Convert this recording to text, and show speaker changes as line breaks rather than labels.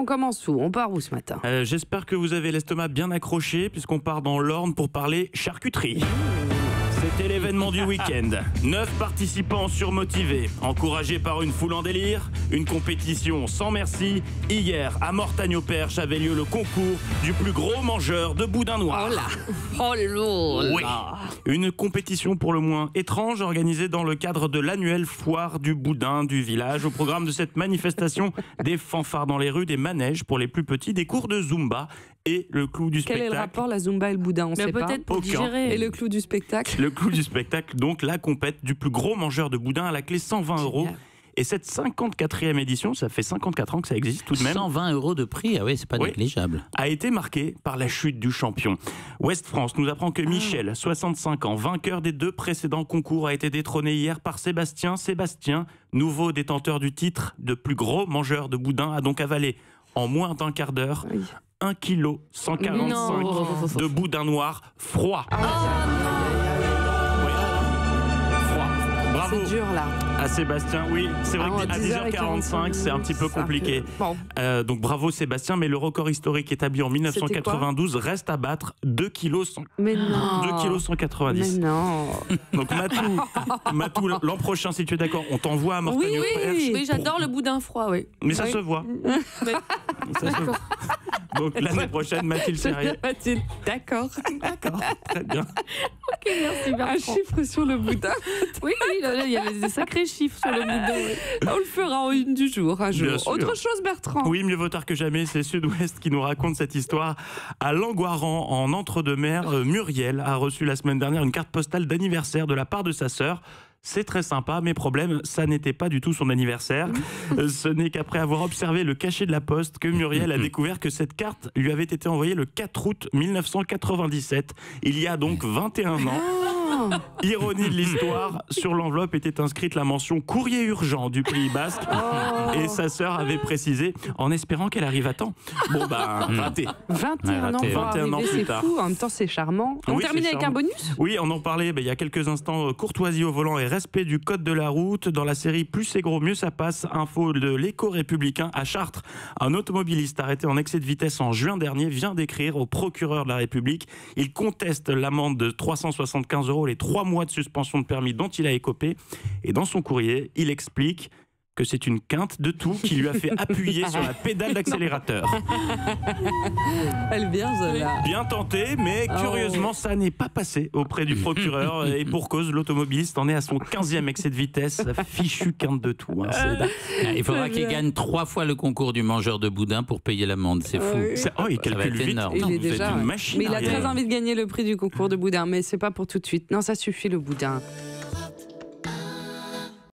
on commence où? On part où ce matin?
J'espère que vous avez l'estomac bien accroché puisqu'on part dans l'Orne pour parler charcuterie. C'était l'événement du week-end. 9 participants surmotivés, encouragés par une foule en délire, une compétition sans merci. Hier, à Mortagne-au-Perche avait lieu le concours du plus gros mangeur de boudin noir.
Oh là! Oh là!
Oui, une compétition pour le moins étrange organisée dans le cadre de l'annuelle foire du boudin du village. Au programme de cette manifestation, des fanfares dans les rues, des manèges pour les plus petits, des cours de Zumba et le clou du spectacle.
Quel est le rapport, la Zumba et le boudin? On sait pas.
Peut-être pour
Aucun.
digérer.
Et le clou du spectacle?
Le clou du spectacle, donc la compète du plus gros mangeur de boudin à la clé 120 €. Et cette 54e édition, ça fait 54 ans que ça existe tout de même,
120 € de prix, ah oui, c'est pas négligeable.
a été marquée par la chute du champion. Ouest France nous apprend que Michel, 65 ans, vainqueur des 2 précédents concours, a été détrôné hier par Sébastien. Sébastien, nouveau détenteur du titre de plus gros mangeur de boudin, a donc avalé en moins d'1 quart d'heure 1 kg 145 de boudin noir froid. Froid. Bravo.
C'est dur là.
À Sébastien, oui, c'est vrai qu'à 10h45, c'est un petit peu compliqué.
Bon.
Donc bravo Sébastien, mais le record historique établi en 1992 reste à battre, 2 kg
Mais non.
2 kg 190.
Mais non.
Donc Matou, l'an prochain, si tu es d'accord, on t'envoie à Mortagne-au-Perche.
Oui, j'adore le boudin froid, oui.
Mais ça se voit. Ça se voit. Donc l'année prochaine, Mathilde Serrier.
Mathilde, d'accord.
Très bien.
Ok, merci
Un
Bertrand.
chiffre sur le boudin.
Oui, là, il y avait des sacrés chiffres sur le boudin. Oui.
On le fera en une du jour, un jour.
Bien sûr.
Autre chose, Bertrand?
Oui, mieux vaut tard que jamais, c'est Sud-Ouest qui nous raconte cette histoire. À Langoiran, en Entre-deux-Mers, Muriel a reçu la semaine dernière une carte postale d'anniversaire de la part de sa sœur. C'est très sympa, mais problème, ça n'était pas du tout son anniversaire. Ce n'est qu'après avoir observé le cachet de la poste que Muriel a découvert que cette carte lui avait été envoyée le 4 août 1997. Il y a donc 21 ans. Ironie de l'histoire, sur l'enveloppe était inscrite la mention courrier urgent du Pays Basque. Et sa sœur avait précisé en espérant qu'elle arrive à temps. Bon bah, raté.
21 ans,
raté.
pour
21 ans
arriver,
plus
c'est
tard.
fou. En même temps, c'est charmant. On
Oui,
termine
c'est
avec un
charmant.
bonus?
Oui, on en parlait il y a quelques instants. Courtoisie au volant et respect du code de la route. Dans la série Plus c'est gros, mieux ça passe. Info de l'éco-républicain à Chartres. Un automobiliste arrêté en excès de vitesse en juin dernier vient d'écrire au procureur de la République. Il conteste l'amende de 375 € les 3 mois de suspension de permis dont il a écopé. Et dans son courrier, il explique que c'est une quinte de tout qui lui a fait appuyer sur la pédale d'accélérateur.
Elle est bien, celle-là.
Bien tenté, mais curieusement, ça n'est pas passé auprès du procureur. Et pour cause, l'automobiliste en est à son 15e excès de vitesse. Fichu quinte de tout. Hein,
Il faudra qu'il gagne 3 fois le concours du mangeur de boudin pour payer l'amende, c'est fou.
Oui.
Il
Ça va
calcule
être
vite.
énorme.
Il
Non,
est
vous êtes
déjà,
une
ouais.
machine
Mais il a
arrière.
très envie de gagner le prix du concours de boudin, mais c'est pas pour tout de suite. Non, ça suffit le boudin.